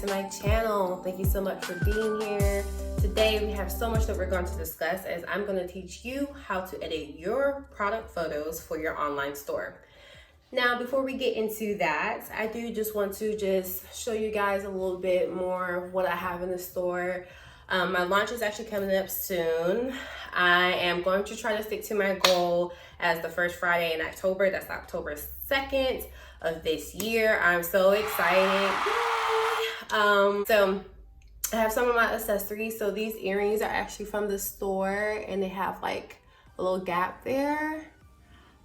my channel. Thank you so much for being here. Today we have so much that we're going to discuss as I'm going to teach you how to edit your product photos for your online store. Now, before we get into that, I do just want to show you guys a little bit more of what I have in the store. My launch is actually coming up soon. I am going to try to stick to my goal as the first Friday in October. That's October 2nd of this year. I'm so excited. So I have some of my accessories. So these earrings are actually from the store and they have like a little gap there.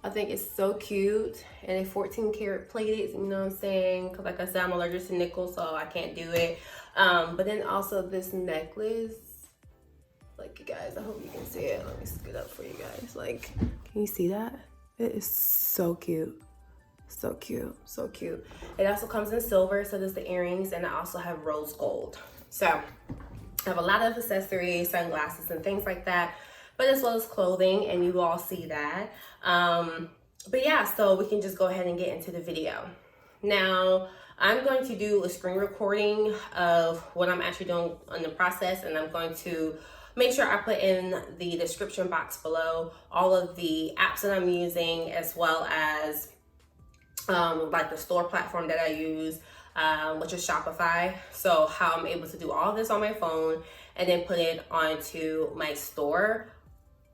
I think it's so cute, and they 14 karat plated, you know what I'm saying? Because like I said, I'm allergic to nickel, so I can't do it. But then also this necklace, like you guys, I hope you can see it. Let me scoot up for you guys. Like, can you see that? It is so cute. So cute, so cute. It also comes in silver, so does the earrings, and I also have rose gold. So I have a lot of accessories, sunglasses, and things like that, but as well as clothing, and you will all see that. But yeah, so we can just go ahead and get into the video. Now, I'm going to do a screen recording of what I'm actually doing in the process, and I'm going to make sure I put in the description box below all of the apps that I'm using, as well as like the store platform that I use, which is Shopify. So how I'm able to do all this on my phone and then put it onto my store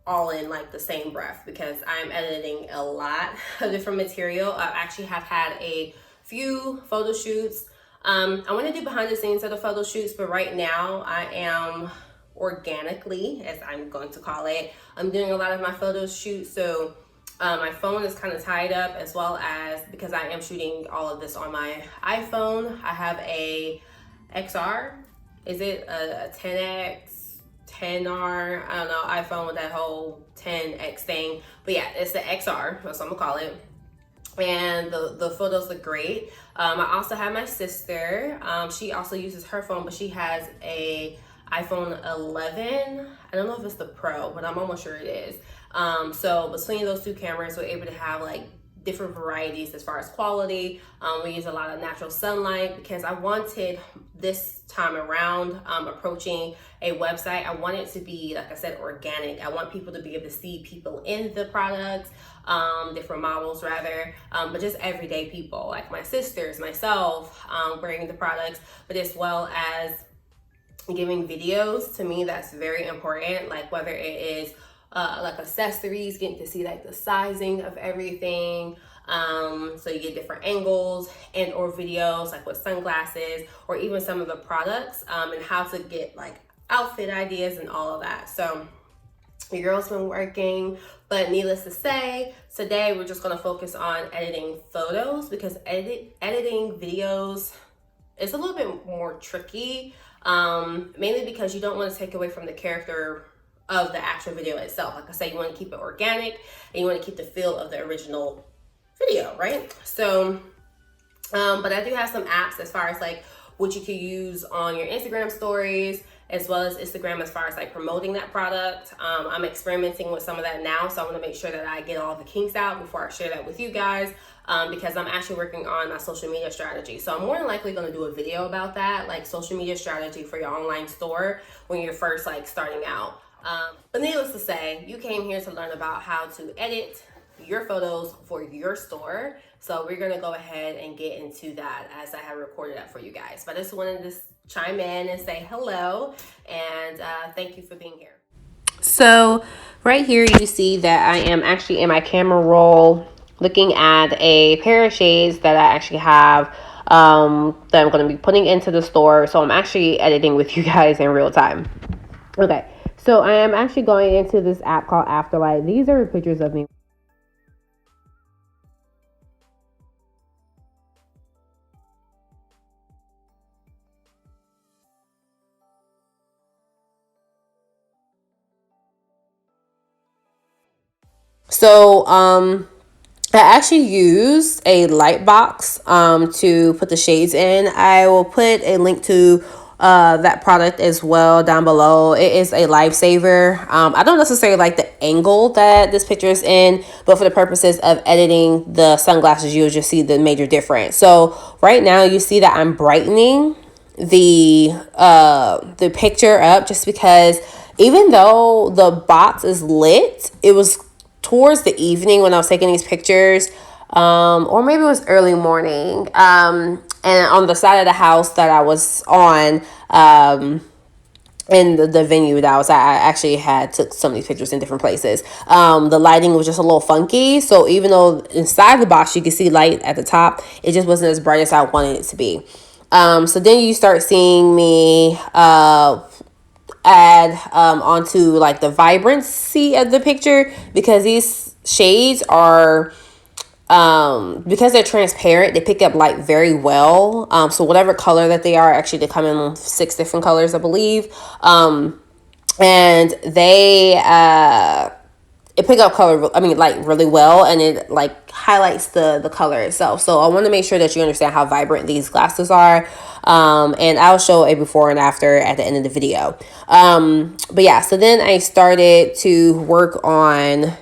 all in like the same breath, because I'm editing a lot of different material. I actually have had a few photo shoots. I want to do behind the scenes of the photo shoots, but right now I am organically, as I'm going to call it, I'm doing a lot of my photo shoots. So my phone is kind of tied up, as well as because I am shooting all of this on my iPhone. I have a XR. Is it a 10X, 10R? I don't know, iPhone with that whole 10X thing. But yeah, it's the XR, that's what I'm gonna call it. And the photos look great. I also have my sister. She also uses her phone, but she has a iPhone 11. I don't know if it's the Pro, but I'm almost sure it is. So between those two cameras, we're able to have like different varieties as far as quality. We use a lot of natural sunlight because I wanted this time around approaching a website. I want it to be, like I said, organic. I want people to be able to see people in the products, different models rather, but just everyday people like my sisters, myself, wearing the products, but as well as giving videos. To me, that's very important. Like whether it is like accessories, getting to see like the sizing of everything, so you get different angles, and or videos like with sunglasses or even some of the products, and how to get like outfit ideas and all of that. So your girl's been working, but needless to say, today we're just going to focus on editing photos, because editing videos is a little bit more tricky, mainly because you don't want to take away from the character of the actual video itself. Like I said, you want to keep it organic and you want to keep the feel of the original video, right? So, but I do have some apps as far as like what you could use on your Instagram stories, as well as Instagram as far as like promoting that product. I'm experimenting with some of that now, so I want to make sure that I get all the kinks out before I share that with you guys, because I'm actually working on my social media strategy. So I'm more than likely going to do a video about that, like social media strategy for your online store when you're first like starting out. But needless to say, you came here to learn about how to edit your photos for your store. So we're going to go ahead and get into that as I have recorded that for you guys. But I just wanted to chime in and say hello, and thank you for being here. So right here you see that I am actually in my camera roll looking at a pair of shades that I actually have that I'm going to be putting into the store. So I'm actually editing with you guys in real time. Okay. So I am actually going into this app called Afterlight. These are pictures of me. So I actually use a light box to put the shades in. I will put a link to that product as well down below. It is a lifesaver. I don't necessarily like the angle that this picture is in, but for the purposes of editing the sunglasses, you'll just see the major difference. So right now you see that I'm brightening the picture up, just because even though the box is lit, it was towards the evening when I was taking these pictures, or maybe it was early morning. And on the side of the house that I was on, in the venue that I was at, I actually had took some of these pictures in different places. The lighting was just a little funky, so even though inside the box you could see light at the top, it just wasn't as bright as I wanted it to be. So then you start seeing me add onto like the vibrancy of the picture, because these shades are, because they're transparent, they pick up light very well. So whatever color that they are, actually they come in 6 different colors, I believe. And they it pick up color, light really well, and it like highlights the color itself. So I want to make sure that you understand how vibrant these glasses are. And I'll show a before and after at the end of the video. But yeah, so then I started to work on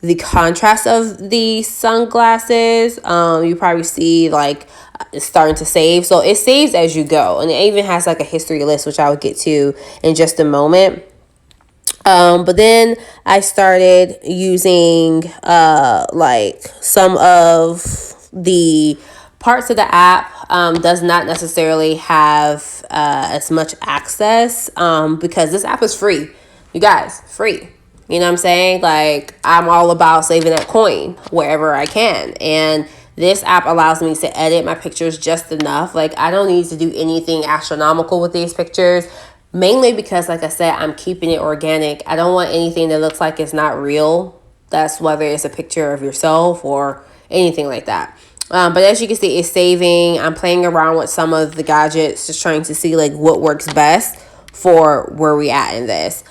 the contrast of the sunglasses. You probably see like it's starting to save. So it saves as you go. And it even has like a history list, which I will get to in just a moment. But then I started using like some of the parts of the app does not necessarily have as much access, because this app is free. You guys, free. You know what I'm saying? Like, I'm all about saving that coin wherever I can. And this app allows me to edit my pictures just enough. Like, I don't need to do anything astronomical with these pictures. Mainly because, like I said, I'm keeping it organic. I don't want anything that looks like it's not real. That's whether it's a picture of yourself or anything like that. But as you can see, it's saving. I'm playing around with some of the gadgets, just trying to see like what works best for where we at in this.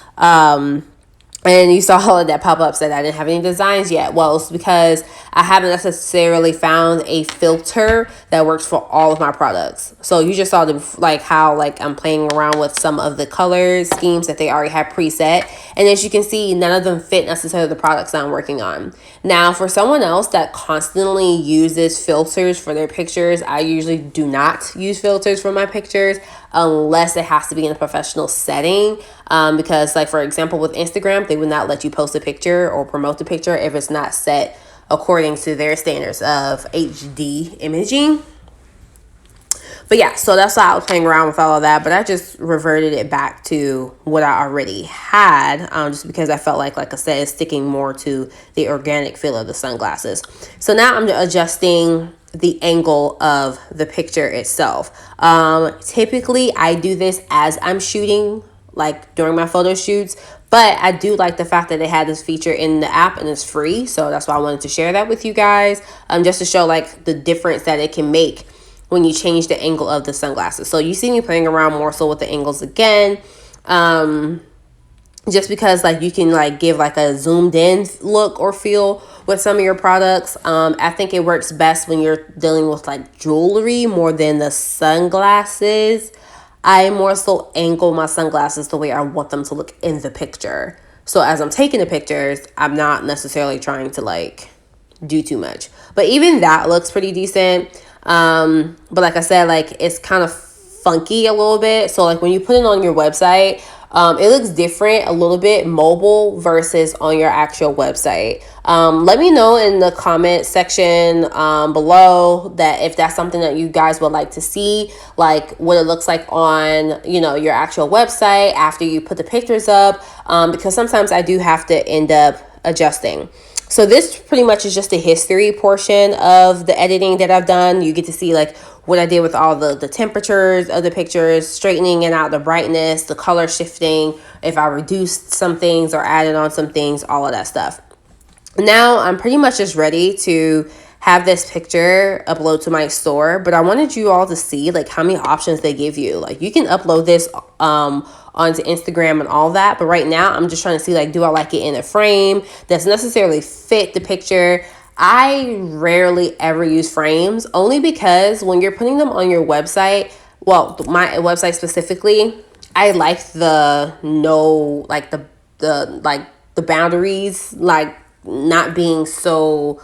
And you saw all of that pop up said I didn't have any designs yet. Well, it's because I haven't necessarily found a filter that works for all of my products. So you just saw the like how like I'm playing around with some of the color schemes that they already have preset. And as you can see, none of them fit necessarily the products that I'm working on. Now, for someone else that constantly uses filters for their pictures, I usually do not use filters for my pictures unless it has to be in a professional setting. Because like, for example, with Instagram, they would not let you post a picture or promote the picture if it's not set according to their standards of HD imaging. But yeah, so that's why I was playing around with all of that. But I just reverted it back to what I already had, just because I felt like I said, it's sticking more to the organic feel of the sunglasses. So now I'm adjusting the angle of the picture itself. Typically, I do this as I'm shooting, like during my photo shoots. But I do like the fact that they had this feature in the app and it's free. So that's why I wanted to share that with you guys, just to show like the difference that it can make when you change the angle of the sunglasses. So you see me playing around more so with the angles again, just because like you can like give like a zoomed in look or feel with some of your products. I think it works best when you're dealing with like jewelry more than the sunglasses. I more so angle my sunglasses the way I want them to look in the picture. So as I'm taking the pictures, I'm not necessarily trying to like do too much. But even that looks pretty decent. But like I said, like it's kind of funky a little bit. So like when you put it on your website, it looks different a little bit mobile versus on your actual website. Let me know in the comment section below that if that's something that you guys would like to see, like what it looks like on, you know, your actual website after you put the pictures up, because sometimes I do have to end up adjusting. So this pretty much is just the history portion of the editing that I've done. You get to see like what I did with all the temperatures of the pictures, straightening it out, the brightness, the color shifting, if I reduced some things or added on some things, all of that stuff. Now I'm pretty much just ready to have this picture upload to my store, but I wanted you all to see like how many options they give you. Like you can upload this onto Instagram and all that, but right now I'm just trying to see like, do I like it in a frame that's necessarily fit the picture? I rarely ever use frames, only because when you're putting them on your website, well, my website specifically, I like the the boundaries like not being so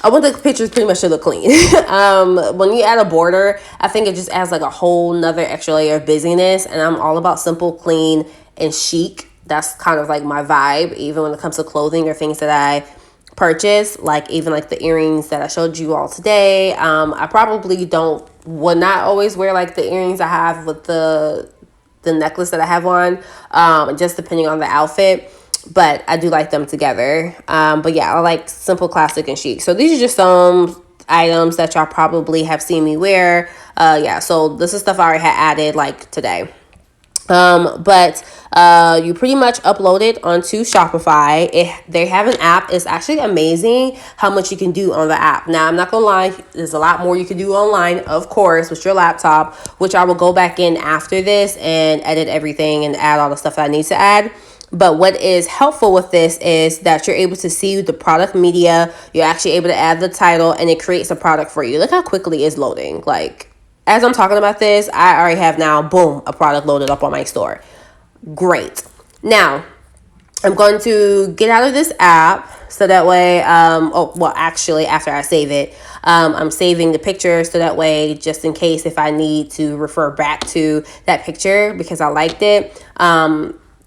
I want the pictures pretty much to look clean. When you add a border, I think it just adds like a whole nother extra layer of busyness. And I'm all about simple, clean, and chic. That's kind of like my vibe, even when it comes to clothing or things that I purchase, like even like the earrings that I showed you all today. I probably would not always wear like the earrings I have with the necklace that I have on, just depending on the outfit. But I do like them together. But yeah, I like simple, classic, and chic. So these are just some items that y'all probably have seen me wear. Yeah, so this is stuff I already had added like today. But you pretty much upload it onto Shopify. They have an app. It's actually amazing how much you can do on the app. Now, I'm not gonna lie, there's a lot more you can do online, of course, with your laptop, which I will go back in after this and edit everything and add all the stuff that I need to add. But what is helpful with this is that you're able to see the product media. You're actually able to add the title, and it creates a product for you. Look how quickly it's loading. Like, as I'm talking about this, I already have now, boom, a product loaded up on my store. Great. Now, I'm going to get out of this app so that way, actually, after I save it, I'm saving the picture so that way, just in case if I need to refer back to that picture because I liked it,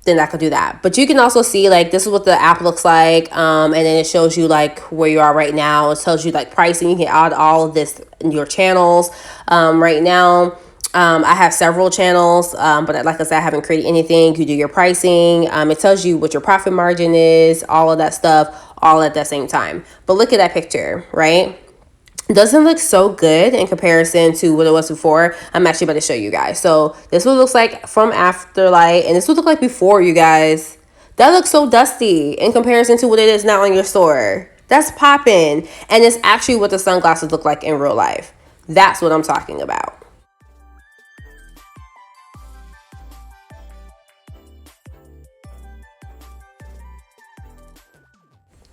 then I could do that. But you can also see like this is what the app looks like, and then it shows you like where you are right now. It tells you like pricing. You can add all of this in your channels. Right now, I have several channels, but like I said, I haven't created anything. You do your pricing. It tells you what your profit margin is, all of that stuff, all at the same time. But look at that picture, right? Doesn't look so good in comparison to what it was before. I'm actually about to show you guys. So this what it looks like from afterlight, and this would look like before, you guys. That looks so dusty in comparison to what it is now in your store. That's popping. And it's actually what the sunglasses look like in real life. That's what I'm talking about.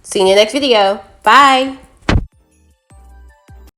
See you in the next video. Bye.